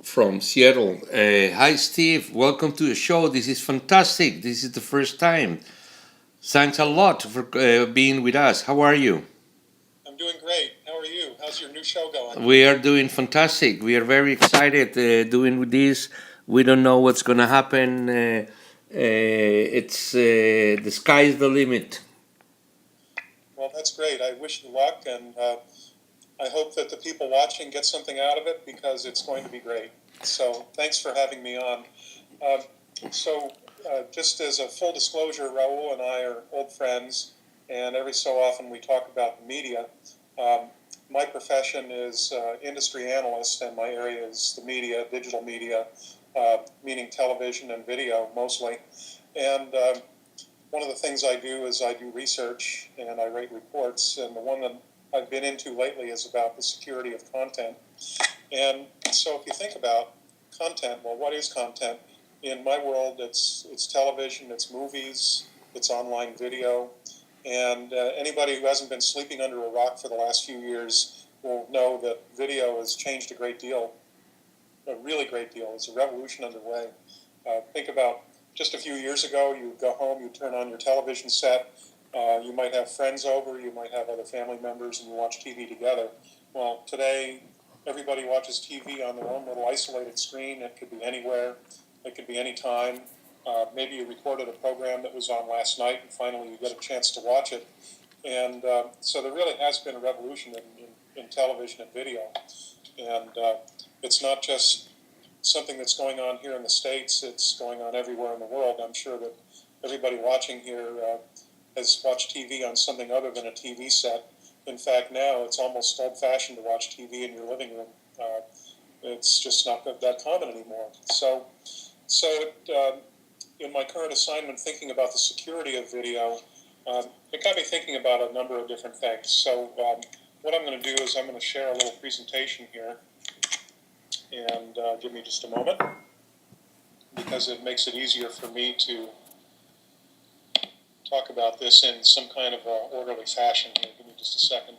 from Seattle. Hi, Steve. Welcome to the show. This is fantastic. This is the first time. Thanks a lot for being with us. How are you? I'm doing great. How are you? How's your new show going? We are doing fantastic. We are very excited doing with this. We don't know what's going to happen. It's the sky is the limit. Well, that's great. I wish you luck, and I hope that the people watching get something out of it because it's going to be great. So, thanks for having me on. Uh, so, just as a full disclosure, Raul and I are old friends, and every so often we talk about the media. Um, my profession is industry analyst, and my area is the media, digital media, meaning television and video mostly. And one of the things I do is I do research and I write reports, and the one that I've been into lately is about the security of content. And so, if you think about content, well, what is content? In my world, it's television, it's movies, it's online video, and anybody who hasn't been sleeping under a rock for the last few years will know that video has changed a great deal, a really great deal. It's a revolution underway. Think about just a few years ago, you would go home, you turn on your television set, you might have friends over, you might have other family members, and you watch TV together. Well, today, everybody watches TV on their own little isolated screen. It could be anywhere, it could be anytime. Maybe you recorded a program that was on last night, and finally you get a chance to watch it. And so there really has been a revolution in television and video. And it's not just something that's going on here in the States, it's going on everywhere in the world. I'm sure that everybody watching here has watched TV on something other than a TV set. In fact, now it's almost old-fashioned to watch TV in your living room. It's just not that common anymore. So in my current assignment, thinking about the security of video, it got me thinking about a number of different things. So what I'm going to do is I'm going to share a little presentation here. And give me just a moment, because it makes it easier for me to talk about this in some kind of orderly fashion here. Give me just a second.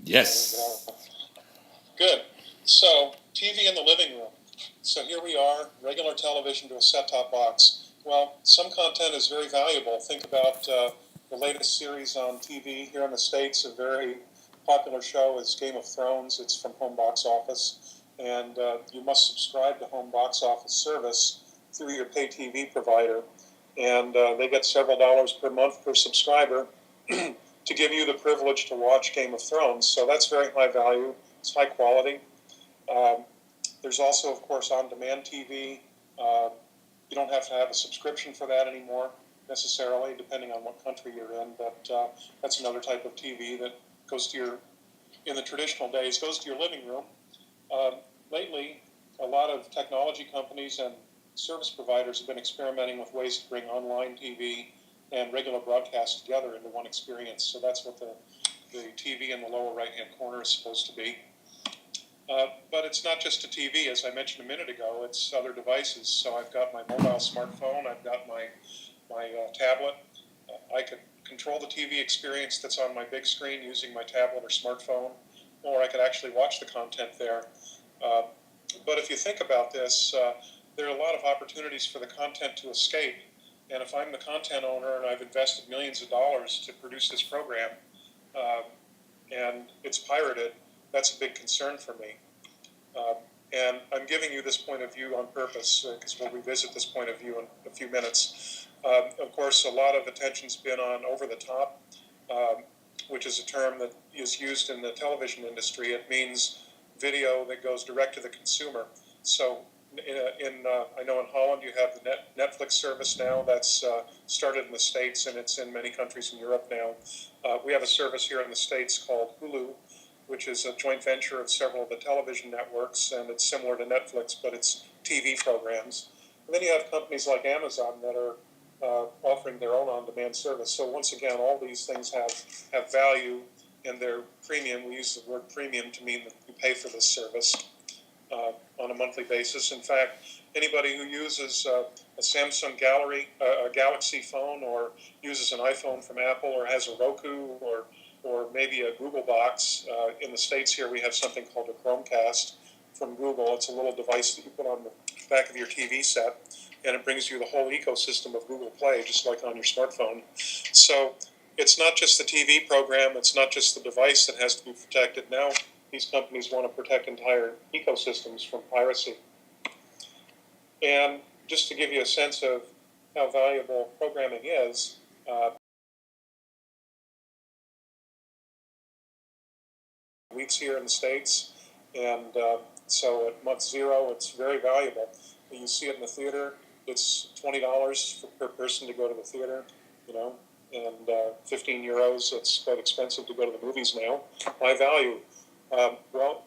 Yes. Good. So, TV in the living room. So here we are, regular television to a set-top box. Well, some content is very valuable. Think about the latest series on TV here in the States. A very popular show is Game of Thrones. It's from Home Box Office. And you must subscribe to Home Box Office service through your pay TV provider. And they get several dollars per month per subscriber to give you the privilege to watch Game of Thrones. So that's very high value. It's high quality. There's also, of course, on-demand TV. You don't have to have a subscription for that anymore, necessarily, depending on what country you're in. But that's another type of TV that goes to your, in the traditional days, goes to your living room. Lately, a lot of technology companies and service providers have been experimenting with ways to bring online TV and regular broadcast together into one experience. So that's what the TV in the lower right-hand corner is supposed to be. But it's not just a TV, as I mentioned a minute ago. It's other devices. So I've got my mobile smartphone. I've got my tablet. I could control the TV experience that's on my big screen using my tablet or smartphone, or I could actually watch the content there. But if you think about this, there are a lot of opportunities for the content to escape. And if I'm the content owner and I've invested millions of dollars to produce this program, and it's pirated, that's a big concern for me. And I'm giving you this point of view on purpose, because we'll revisit this point of view in a few minutes. Of course, a lot of attention's been on over-the-top, which is a term that is used in the television industry. It means video that goes direct to the consumer. So I know in Holland you have the Netflix service now. That's started in the States, and it's in many countries in Europe now. We have a service here in the States called Hulu, which is a joint venture of several of the television networks, and it's similar to Netflix, but it's TV programs. And then you have companies like Amazon that are offering their own on-demand service. So once again, all these things have value, and they're premium. We use the word premium to mean that you pay for this service on a monthly basis. In fact, anybody who uses a Samsung Gallery, a Galaxy phone, or uses an iPhone from Apple, or has a Roku, or maybe a Google box. In the States here, we have something called a Chromecast from Google. It's a little device that you put on the back of your TV set, and it brings you the whole ecosystem of Google Play, just like on your smartphone. So it's not just the TV program, it's not just the device that has to be protected. Now these companies want to protect entire ecosystems from piracy. And just to give you a sense of how valuable programming is, weeks here in the States, and so at month 0, it's very valuable. You see it in the theater. It's $20 per person to go to the theater, and 15 euros. It's quite expensive to go to the movies now. High value. Well,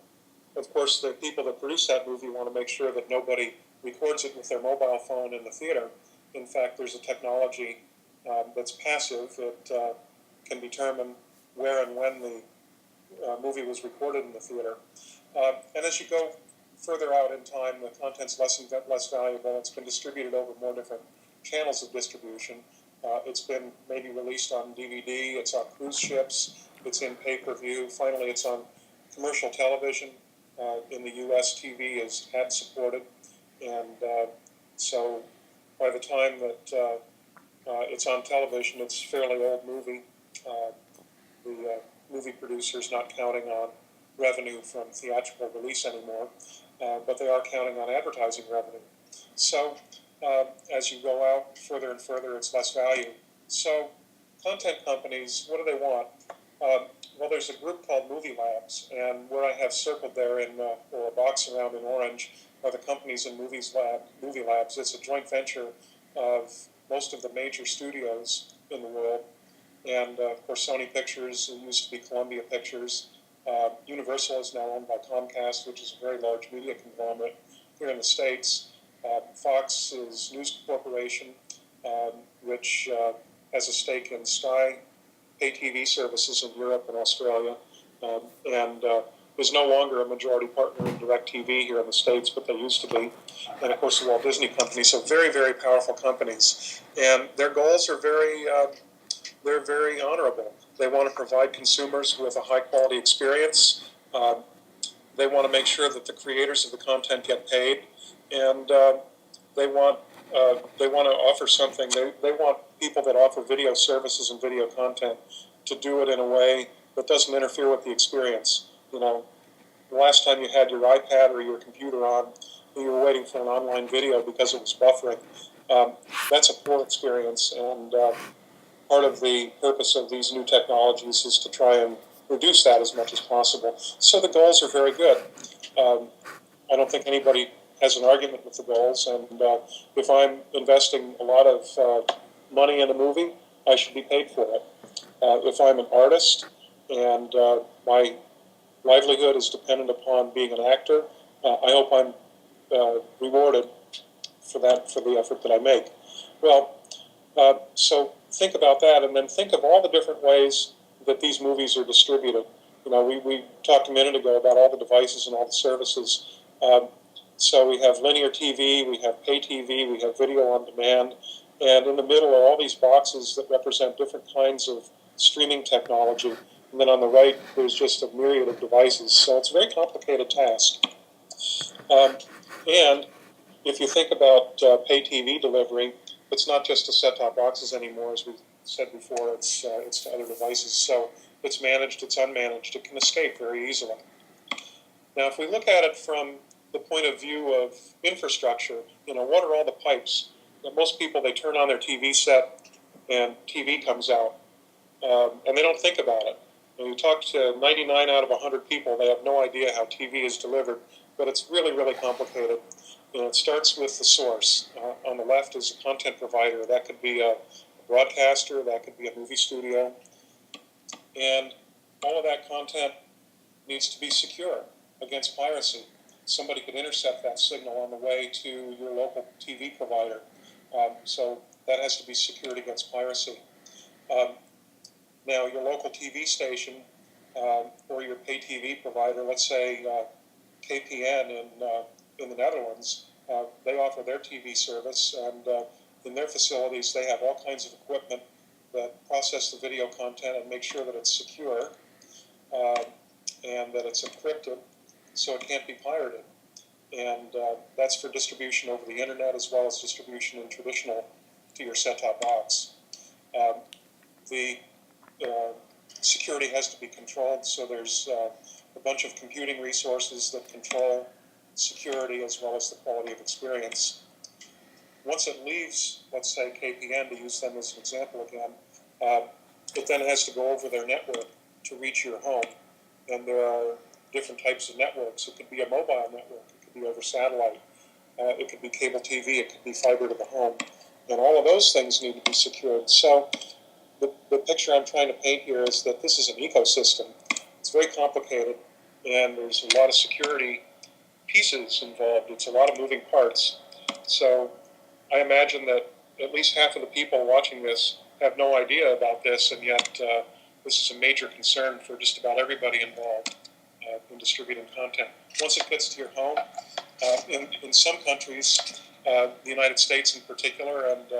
of course, the people that produce that movie want to make sure that nobody records it with their mobile phone in the theater. In fact, there's a technology that's passive. It can determine where and when the movie was recorded in the theater. And as you go further out in time, the content's less valuable. It's been distributed over more different channels of distribution. It's been maybe released on DVD. It's on cruise ships. It's in pay-per-view. Finally, it's on commercial television. In the U.S., TV is ad-supported. And so by the time that it's on television, it's a fairly old movie. The movie producers not counting on revenue from theatrical release anymore, but they are counting on advertising revenue. So as you go out further and further, it's less value. So content companies, what do they want? Well, there's a group called Movie Labs, and where I have circled there or a box around in orange are the companies in Movie Labs. It's a joint venture of most of the major studios in the world. And, of course, Sony Pictures, it used to be Columbia Pictures. Universal is now owned by Comcast, which is a very large media conglomerate here in the States. Fox is News Corporation, which has a stake in Sky pay TV services in Europe and Australia, and is no longer a majority partner in DirecTV here in the States, but they used to be. And, of course, the Walt Disney Company. So very, very powerful companies. And their goals are they're very honorable. They want to provide consumers with a high-quality experience. They want to make sure that the creators of the content get paid, and they want to offer something. They want people that offer video services and video content to do it in a way that doesn't interfere with the experience. The last time you had your iPad or your computer on, you were waiting for an online video because it was buffering. That's a poor experience, and part of the purpose of these new technologies is to try and reduce that as much as possible. So the goals are very good. I don't think anybody has an argument with the goals, and if I'm investing a lot of money in a movie, I should be paid for it. If I'm an artist and my livelihood is dependent upon being an actor, I hope I'm rewarded for the effort that I make. Well, so think about that, and then think of all the different ways that these movies are distributed. We talked a minute ago about all the devices and all the services. So we have linear TV, we have pay TV, we have video on demand, and in the middle are all these boxes that represent different kinds of streaming technology. And then on the right, there's just a myriad of devices. So it's a very complicated task. And if you think about pay TV delivery, it's not just to set-top boxes anymore, as we said before. It's to other devices. So it's managed, it's unmanaged. It can escape very easily. Now, if we look at it from the point of view of infrastructure, what are all the pipes? Most people, they turn on their TV set and TV comes out, and they don't think about it. When you talk to 99 out of 100 people, they have no idea how TV is delivered, but it's really, really complicated. It starts with the source. On the left is a content provider. That could be a broadcaster, that could be a movie studio, and all of that content needs to be secure against piracy. Somebody could intercept that signal on the way to your local TV provider. So that has to be secured against piracy. Now, your local TV station or your pay TV provider, let's say KPN in the Netherlands, They offer their TV service, and in their facilities they have all kinds of equipment that process the video content and make sure that it's secure and that it's encrypted so it can't be pirated. And that's for distribution over the internet as well as distribution in traditional to your set-top box. The security has to be controlled, so there's a bunch of computing resources that control security as well as the quality of experience. Once it leaves, let's say KPN, to use them as an example again, it then has to go over their network to reach your home. And there are different types of networks. It could be a mobile network, it could be over satellite, it could be cable TV, it could be fiber to the home. And all of those things need to be secured. So the picture I'm trying to paint here is that this is an ecosystem. It's very complicated, and there's a lot of security pieces involved. It's a lot of moving parts. So I imagine that at least half of the people watching this have no idea about this, and yet this is a major concern for just about everybody involved in distributing content. Once it gets to your home, in some countries, the United States in particular, and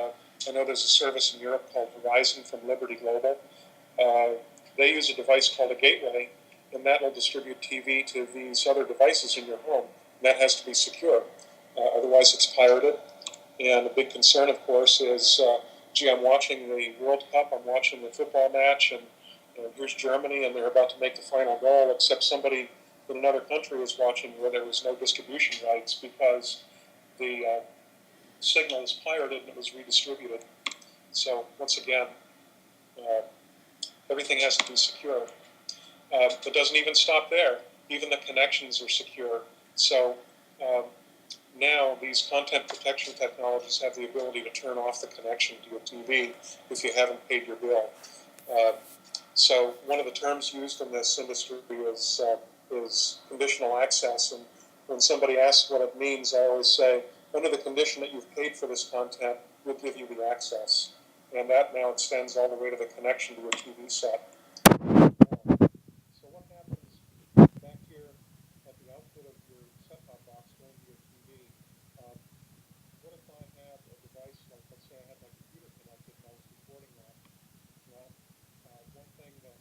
I know there's a service in Europe called Verizon from Liberty Global. They use a device called a gateway, and that will distribute TV to these other devices in your home. And that has to be secure. Otherwise, it's pirated. And a big concern, of course, is, gee, I'm watching the World Cup, I'm watching the football match, and here's Germany, and they're about to make the final goal, except somebody in another country is watching where there was no distribution rights because the signal is pirated and it was redistributed. So once again, everything has to be secure. It doesn't even stop there. Even the connections are secure. So now these content protection technologies have the ability to turn off the connection to your TV if you haven't paid your bill. So one of the terms used in this industry is conditional access. And when somebody asks what it means, I always say, under the condition that you've paid for this content, we'll give you the access. And that now extends all the way to the connection to your TV set. So what happens back here at the output of your set-top box going to your TV? What if I had a device, like let's say I had my computer connected and I was recording that? Well, one thing that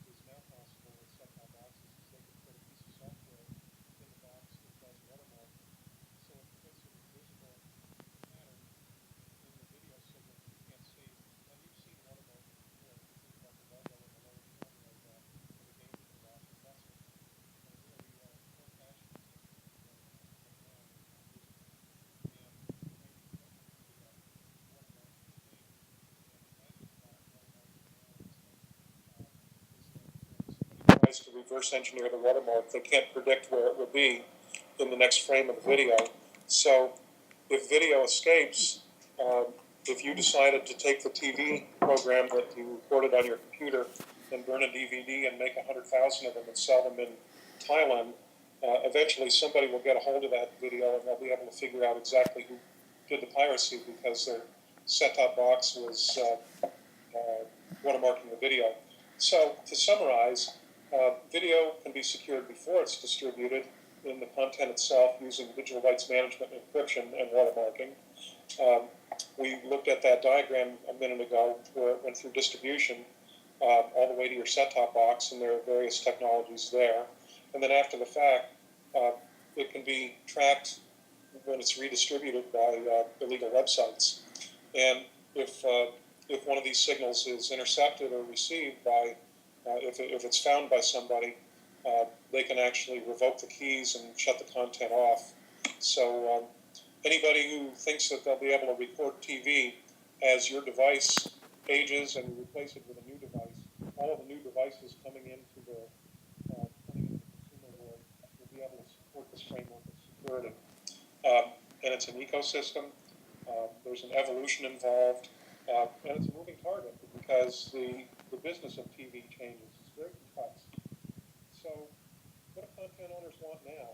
is now possible with set-top boxes is they can put a piece of software in the box that does watermarking. So it puts an invisible pattern in the video signal that you can't see. And you've seen watermarking before. If you think about the logo in the lower corner of the game that you're watching, that's a really old-fashioned technique of watermarking. Right now, they're not visible. And the way you protect them is with that watermarking thing. And the magic about watermarking now is that somebody tries to reverse engineer the watermark, they can't predict where it will be in the next frame of the video. So if video escapes, if you decided to take the TV program that you recorded on your computer and burn a DVD and make 100,000 of them and sell them in Thailand, eventually somebody will get a hold of that video and they'll be able to figure out exactly who did the piracy because their set-top box was watermarking the video. So to summarize, video can be secured before it's distributed in the content itself using digital rights management, encryption, and watermarking. We looked at that diagram a minute ago where it went through distribution all the way to your set-top box, and there are various technologies there. And then after the fact, it can be tracked when it's redistributed by illegal websites. And if one of these signals is intercepted or received by, if it's found by somebody, they can actually revoke the keys and shut the content off. So anybody who thinks that they'll be able to record TV as your device ages and you replace it with a new device, all of the new devices coming into the consumer world will be able to support this framework of security. And it's an ecosystem. There's an evolution involved, and it's a moving target because the business of TV changes. It's very complex. So what do content owners want now?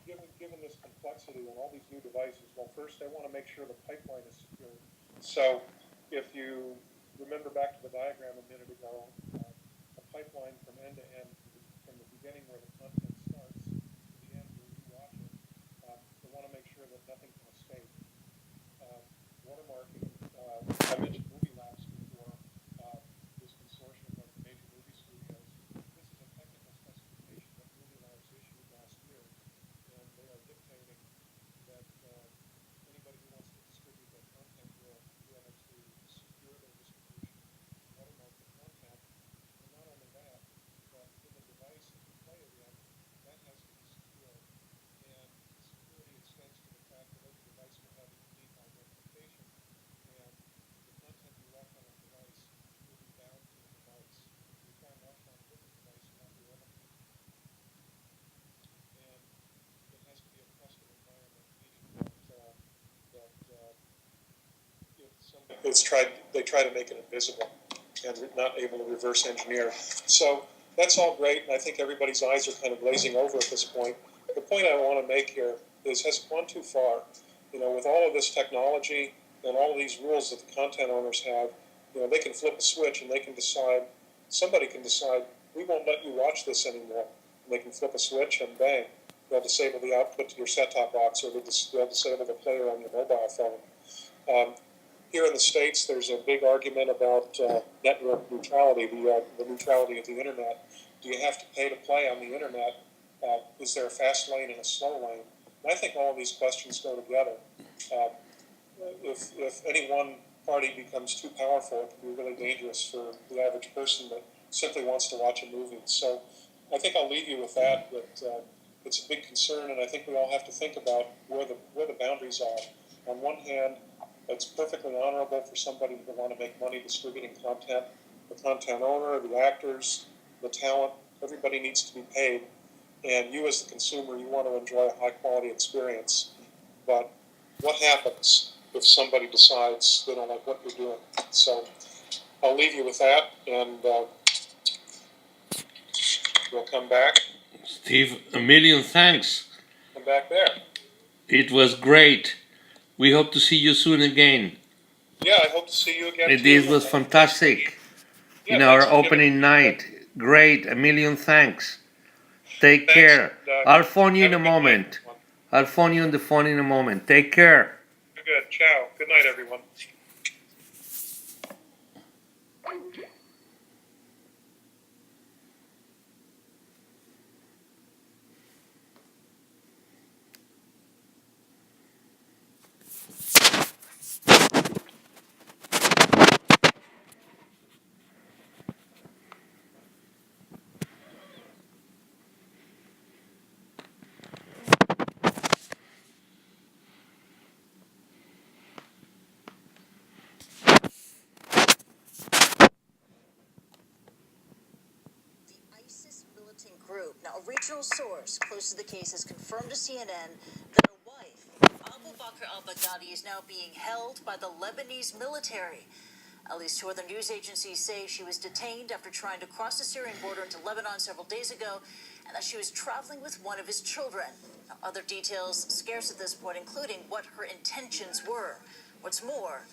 Given this complexity and all these new devices, well, first they want to make sure the pipeline is secure. So if you remember back to the diagram a minute ago, a pipeline from end to end, from the beginning where the content starts to the end where you watch it, the want to make sure that nothing can escape. Watermarking, I mentioned Movie Labs before, this consortium of major movie studios. This is a technical specification that Movie Labs issued last year, and they are dictating that anybody who wants to distribute their content will be able to secure their distribution, watermark the content, and not only that, but in the device that you play it in, that has to be secure. And security extends to the fact that every device will have a unique identification, and the content you watch on a device will be bound to the device. If you try and watch it on a different device, you won't be able to. And it has to be a trusted environment, meaning that if somebody they try to make it invisible and not able to reverse engineer. So that's all great, and I think everybody's eyes are kind of glazing over at this point. The point I want to make here is, has it gone too far? With all of this technology and all of these rules that the content owners have, they can flip a switch and they can decide, somebody can decide, we won't let you watch this anymore. And they can flip a switch and bang, they'll disable the output to your set-top box, or they'll disable the player on your mobile phone. Here in the States, there's a big argument about network neutrality, the neutrality of the internet. Do you have to pay to play on the internet? Is there a fast lane and a slow lane? And I think all of these questions go together. If any one party becomes too powerful, it can be really dangerous for the average person that simply wants to watch a movie. So I think I'll leave you with that it's a big concern, and I think we all have to think about where the boundaries are. On one hand, it's perfectly honorable for somebody to want to make money distributing content. The content owner, the actors, the talent, everybody needs to be paid. And you as the consumer, you want to enjoy a high-quality experience. But what happens if somebody decides they don't like what you're doing? So I'll leave you with that, and we'll come back. Steve, a million thanks. Come back there. It was great. We hope to see you soon again. Yeah, I hope to see you again. This was fantastic. Yeah, in our opening night. Great. A million thanks. Take care. I'll phone you in a moment. I'll phone you on the phone in a moment. Take care. Good. Ciao. Good night, everyone. Group. Now, a regional source close to the case has confirmed to CNN that a wife, Abu Bakr al-Baghdadi, is now being held by the Lebanese military. At least two other news agencies say she was detained after trying to cross the Syrian border into Lebanon several days ago, and that she was traveling with one of his children. Now, other details scarce at this point, including what her intentions were. What's more,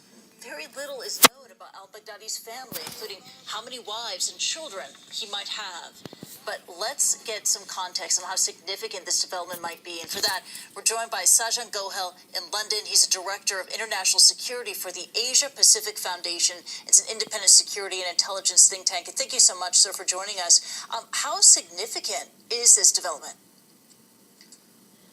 very little is known about al-Baghdadi's family, including how many wives and children he might have. But let's get some context on how significant this development might be. And for that, we're joined by Sajan Gohel in London. He's a director of international security for the Asia Pacific Foundation. It's an independent security and intelligence think tank. And thank you so much, sir, for joining us. How significant is this development?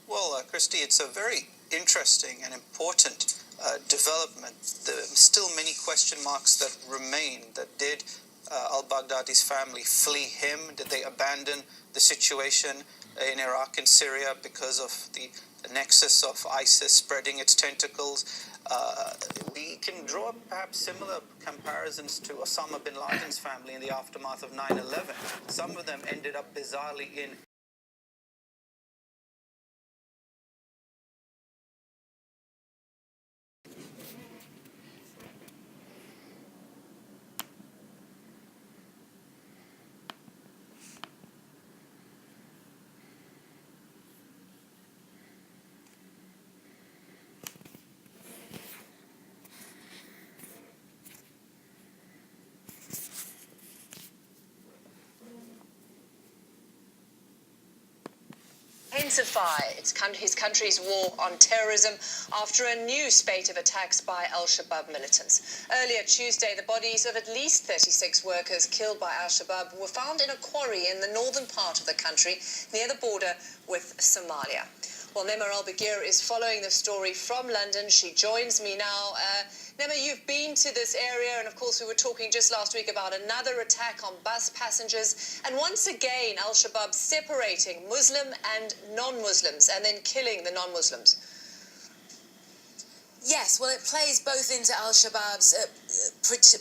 Well, Christy, it's a very interesting and important development. There are still many question marks that remain. That did al-Baghdadi's family flee him? Did they abandon the situation in Iraq and Syria because of the nexus of ISIS spreading its tentacles? We can draw perhaps similar comparisons to Osama bin Laden's family in the aftermath of 9/11. Some of them ended up bizarrely in intensify his country's war on terrorism after a new spate of attacks by al-Shabaab militants. Earlier Tuesday, the bodies of at least 36 workers killed by al-Shabaab were found in a quarry in the northern part of the country near the border with Somalia. Well, Nema Al-Bagir is following the story from London. She joins me now. Nema, you've been to this area, and of course we were talking just last week about another attack on bus passengers, and once again al-Shabaab separating Muslim and non-Muslims and then killing the non-Muslims. Yes, well, it plays both into al-Shabaab's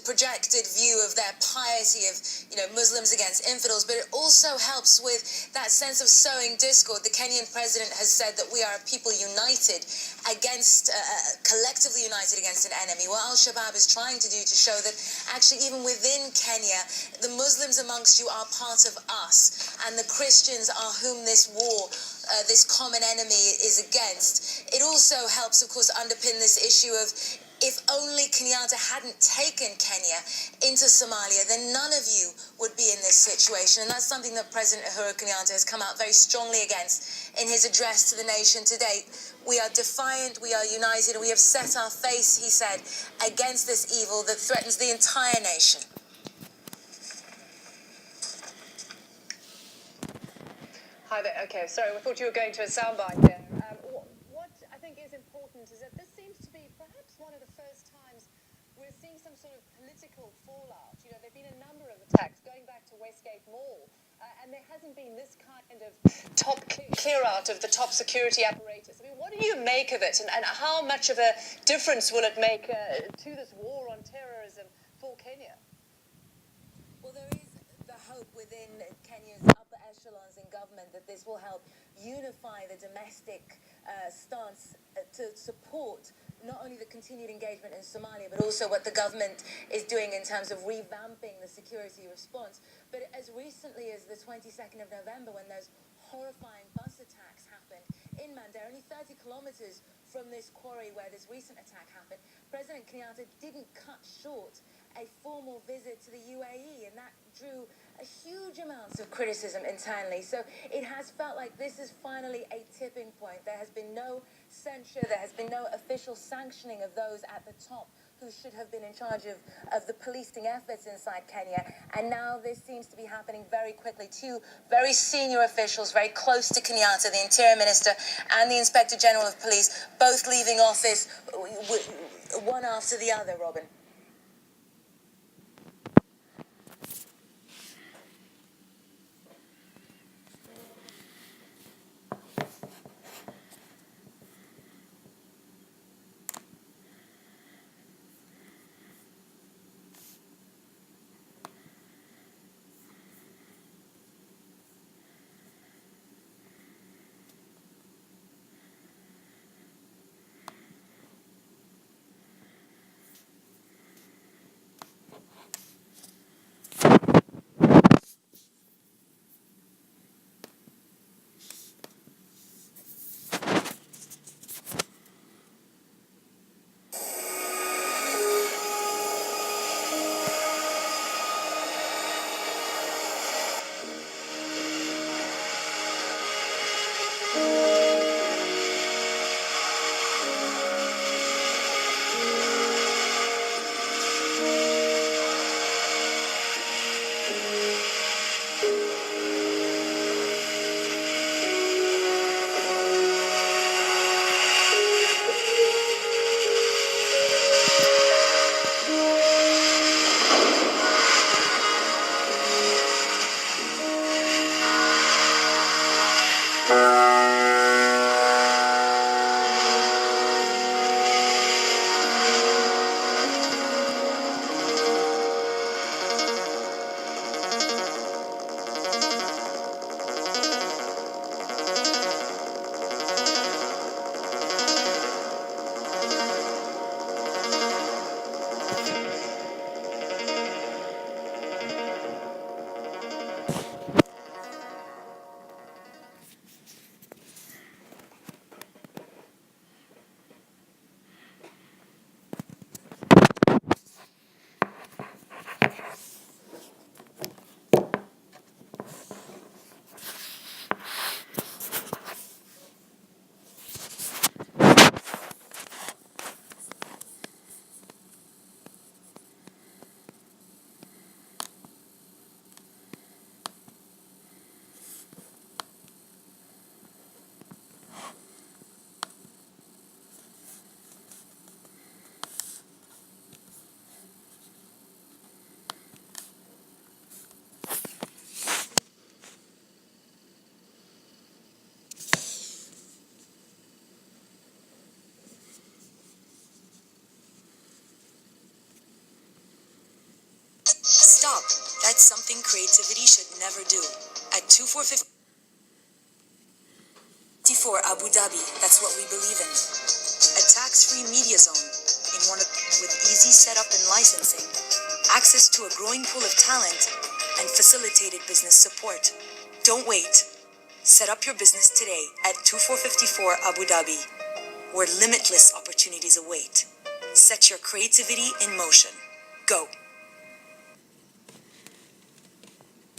projected view of their piety of, Muslims against infidels, but it also helps with that sense of sowing discord. The Kenyan president has said that we are a people united against, collectively united against an enemy. What al-Shabaab is trying to do to show that actually even within Kenya, the Muslims amongst you are part of us, and the Christians are whom this war, this common enemy is against. It also helps, of course, underpin this issue of if only Kenyatta hadn't taken Kenya into Somalia, then none of you would be in this situation. And that's something that President Uhuru Kenyatta has come out very strongly against in his address to the nation today. We are defiant, we are united, and we have set our face, he said, against this evil that threatens the entire nation. Hi there. Okay, sorry, I thought you were going to a soundbite there. What I think is important is that this seems to be perhaps one of the first times we're seeing some sort of political fallout. There have been a number of attacks going back to Westgate Mall, and there hasn't been this kind of top clear out of the top security apparatus. I mean, what do you make of it, and how much of a difference will it make to this war on terrorism for Kenya? Well, there is the hope within Kenya's upper echelons in government that this will help unify the domestic stance to support not only the continued engagement in Somalia, but also what the government is doing in terms of revamping the security response. But as recently as the 22nd of November, when those horrifying bus attacks happened in Mandera, only 30 kilometers from this quarry where this recent attack happened, President Kenyatta didn't cut short a formal visit to the UAE, and that drew a huge amount of criticism internally. So it has felt like this is finally a tipping point. There has been no censure, there has been no official sanctioning of those at the top who should have been in charge of the policing efforts inside Kenya. And now this seems to be happening very quickly. Two very senior officials, very close to Kenyatta, the Interior Minister and the Inspector General of Police, both leaving office one after the other, Robin. stop. That's something creativity should never do. At 2454 Abu Dhabi, that's what we believe in. A tax-free media zone in with easy setup and licensing, access to a growing pool of talent, and facilitated business support. Don't wait. Set up your business today at 2454 Abu Dhabi, where limitless opportunities await. Set your creativity in motion. Go.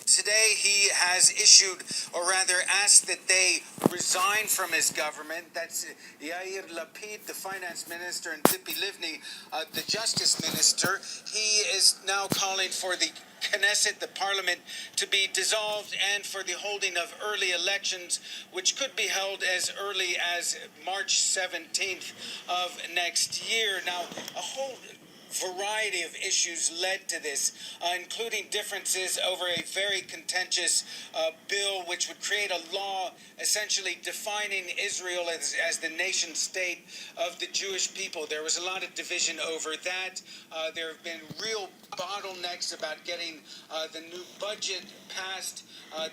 Today he has issued, or rather asked that they resign from his government. That's Yair Lapid, the finance minister, and Tzipi Livni, the justice minister. He is now calling for the Knesset, the parliament, to be dissolved and for the holding of early elections, which could be held as early as March 17th of next year. Now, a whole variety of issues led to this, including differences over a very contentious bill which would create a law essentially defining Israel as the nation state of the Jewish people. There was a lot of division over that. There have been real bottlenecks about getting the new budget passed.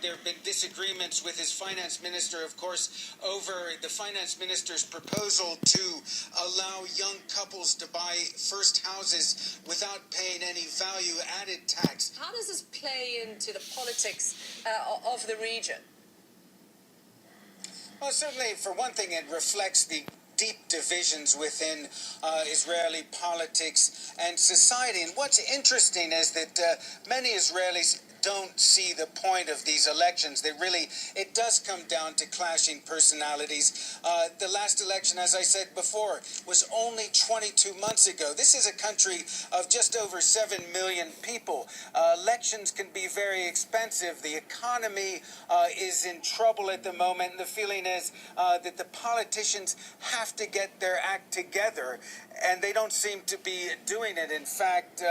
There have been disagreements with his finance minister, of course, over the finance minister's proposal to allow young couples to buy first houses without paying any value-added tax. How does this play into the politics of the region? Well, certainly, for one thing, it reflects the deep divisions within Israeli politics and society. And what's interesting is that many Israelis don't see the point of these elections. It does come down to clashing personalities. The last election, as I said before, was only 22 months ago. This is a country of just over 7 million people. Elections can be very expensive. The economy is in trouble at the moment. And the feeling is that the politicians have to get their act together, and they don't seem to be doing it. In fact,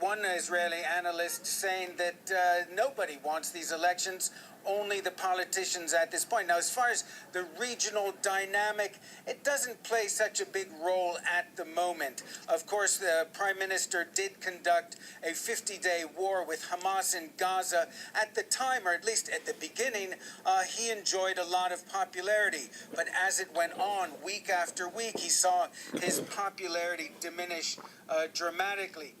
one Israeli analyst saying that nobody wants these elections, only the politicians at this point. Now, as far as the regional dynamic, it doesn't play such a big role at the moment. Of course, the Prime Minister did conduct a 50-day war with Hamas in Gaza. At the time, or at least at the beginning, he enjoyed a lot of popularity. But as it went on, week after week, he saw his popularity diminish dramatically.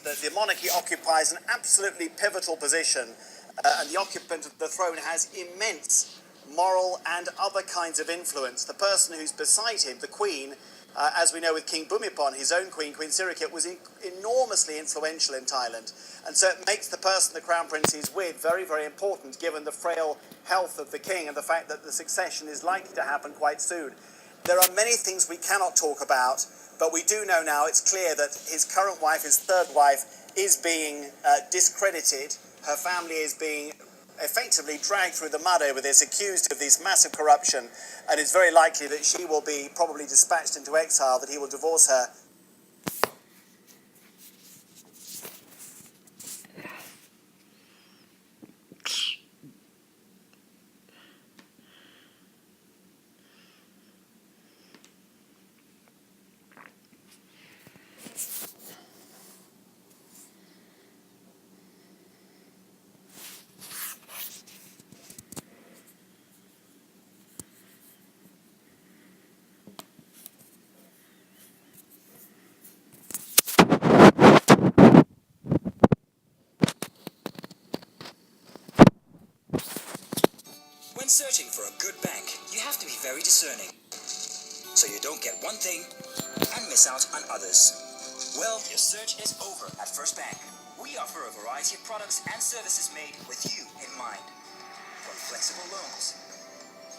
That the monarchy occupies an absolutely pivotal position, and the occupant of the throne has immense moral and other kinds of influence. The person who's beside him, the Queen, as we know with King Bhumibol, his own Queen, Queen Sirikit, was enormously influential in Thailand. And so it makes the person the Crown Prince is with very, very important, given the frail health of the King and the fact that the succession is likely to happen quite soon. There are many things we cannot talk about, but we do know now it's clear that his current wife, his third wife, is being discredited. Her family is being effectively dragged through the mud over this, accused of this massive corruption, and it's very likely that she will be probably dispatched into exile, that he will divorce her. When searching for a good bank, you have to be very discerning, so you don't get one thing and miss out on others. Well, your search is over at First Bank. We offer a variety of products and services made with you in mind. From flexible loans,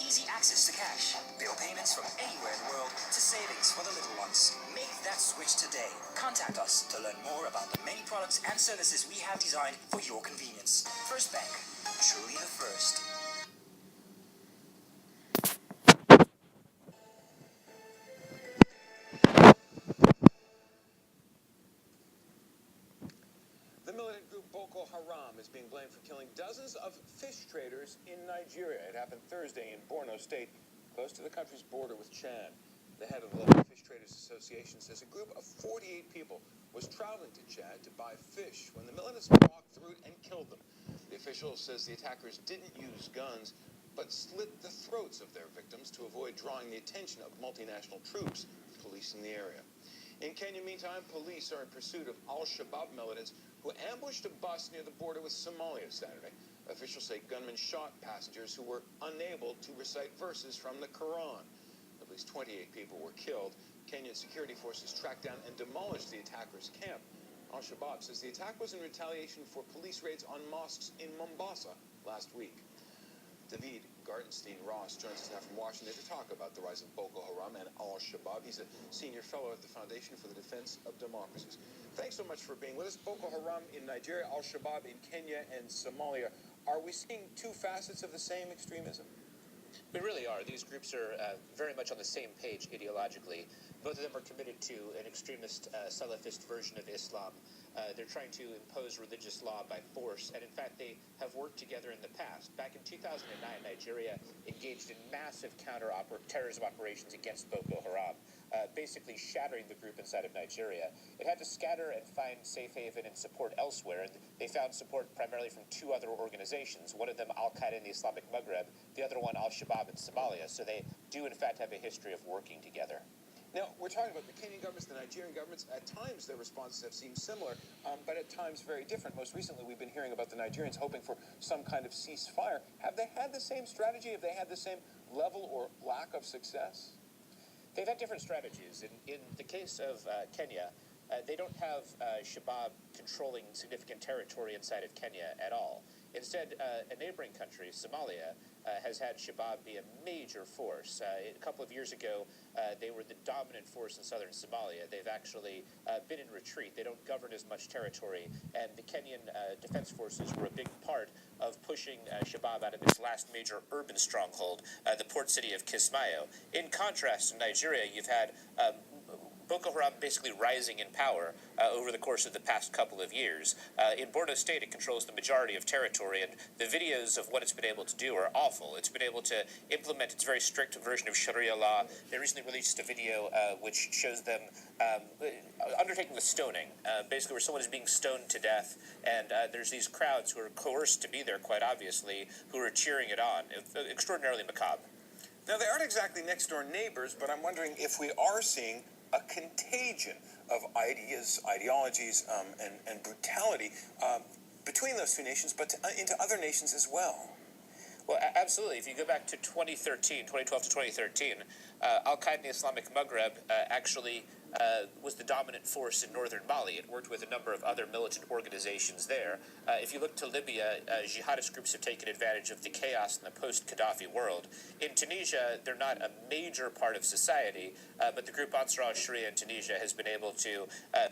easy access to cash, bill payments from anywhere in the world, to savings for the little ones. Make that switch today. Contact us to learn more about the many products and services we have designed for your convenience. First Bank, truly the first. The militant group Boko Haram is being blamed for killing dozens of fish traders in Nigeria. It happened Thursday in Borno State, close to the country's border with Chad. The head of the local Fish Traders Association says a group of 48 people was traveling to Chad to buy fish when the militants walked through and killed them. The official says the attackers didn't use guns, but slit the throats of their victims to avoid drawing the attention of multinational troops policing the area. In Kenya, meantime, police are in pursuit of al-Shabaab militants who ambushed a bus near the border with Somalia Saturday. Officials say gunmen shot passengers who were unable to recite verses from the Quran. At least 28 people were killed. Kenyan security forces tracked down and demolished the attackers' camp. Al-Shabaab says the attack was in retaliation for police raids on mosques in Mombasa last week. David Gartenstein-Ross joins us now from Washington to talk about the rise of Boko Haram and al-Shabaab. He's a senior fellow at the Foundation for the Defense of Democracies. Thanks so much for being with us. Boko Haram in Nigeria, al-Shabaab in Kenya and Somalia. Are we seeing two facets of the same extremism? We really are. These groups are very much on the same page ideologically. Both of them are committed to an extremist Salafist version of Islam. They're trying to impose religious law by force, and in fact, they have worked together in the past. Back in 2009, Nigeria engaged in massive counter-terrorism operations against Boko Haram, basically shattering the group inside of Nigeria. It had to scatter and find safe haven and support elsewhere, and they found support primarily from two other organizations, one of them Al-Qaeda in the Islamic Maghreb, the other one Al-Shabaab in Somalia. So they do, in fact, have a history of working together. Now, we're talking about the Kenyan governments, the Nigerian governments. At times, their responses have seemed similar, but at times very different. Most recently, we've been hearing about the Nigerians hoping for some kind of ceasefire. Have they had the same strategy? Have they had the same level or lack of success? They've had different strategies. In the case of Kenya, they don't have Shabaab controlling significant territory inside of Kenya at all. Instead, a neighboring country, Somalia, has had Shabaab be a major force. A couple of years ago, they were the dominant force in southern Somalia. They've actually been in retreat. They don't govern as much territory, and the Kenyan defense forces were a big part of pushing Shabaab out of its last major urban stronghold, the port city of Kismayo. In contrast, in Nigeria, you've had Boko Haram basically rising in power over the course of the past couple of years. In Borno State, it controls the majority of territory, and the videos of what it's been able to do are awful. It's been able to implement its very strict version of Sharia law. They recently released a video which shows them undertaking the stoning, basically where someone is being stoned to death, and there's these crowds who are coerced to be there, quite obviously, who are cheering it on. It's extraordinarily macabre. Now, they aren't exactly next-door neighbors, but I'm wondering if we are seeing a contagion of ideas, ideologies, and brutality between those two nations, but into other nations as well. Well, absolutely. If you go back to 2012 to 2013, Al-Qaeda in the Islamic Maghreb actually was the dominant force in northern Mali. It worked with a number of other militant organizations there. If you look to Libya, jihadist groups have taken advantage of the chaos in the post-Gaddafi world. In Tunisia, they're not a major part of society, but the group Ansar al-Sharia in Tunisia has been able to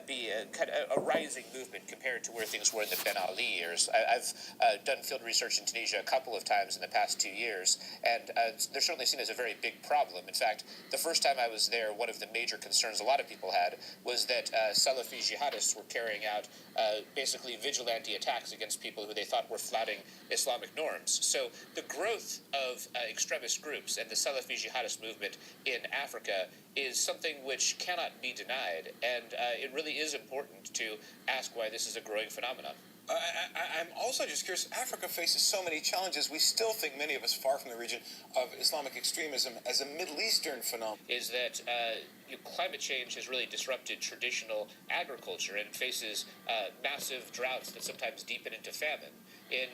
be a rising movement compared to where things were in the Ben Ali years. I've done field research in Tunisia a couple of times in the past 2 years, and they're certainly seen as a very big problem. In fact, the first time I was there, one of the major concerns a lot of people had was that Salafi jihadists were carrying out basically vigilante attacks against people who they thought were flouting Islamic norms. So the growth of extremist groups and the Salafi jihadist movement in Africa is something which cannot be denied, and it really is important to ask why this is a growing phenomenon. I'm also just curious, Africa faces so many challenges. We still think, many of us far from the region, of Islamic extremism as a Middle Eastern phenomenon. Is that climate change has really disrupted traditional agriculture and faces massive droughts that sometimes deepen into famine. In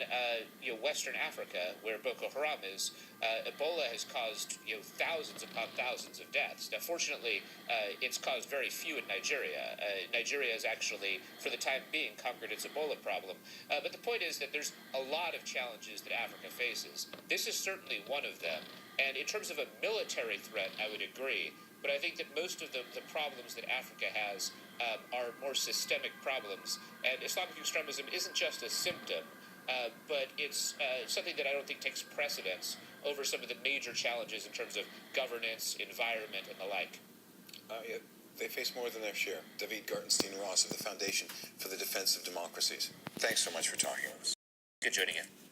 Western Africa, where Boko Haram is, Ebola has caused thousands upon thousands of deaths. Now, fortunately, it's caused very few in Nigeria. Nigeria has actually, for the time being, conquered its Ebola problem. But the point is that there's a lot of challenges that Africa faces. This is certainly one of them. And in terms of a military threat, I would agree. But I think that most of the problems that Africa has are more systemic problems. And Islamic extremism isn't just a symptom, but it's something that I don't think takes precedence over some of the major challenges in terms of governance, environment, and the like. They face more than their share. David Gartenstein Ross of the Foundation for the Defense of Democracies. Thanks so much for talking with us. Good joining you.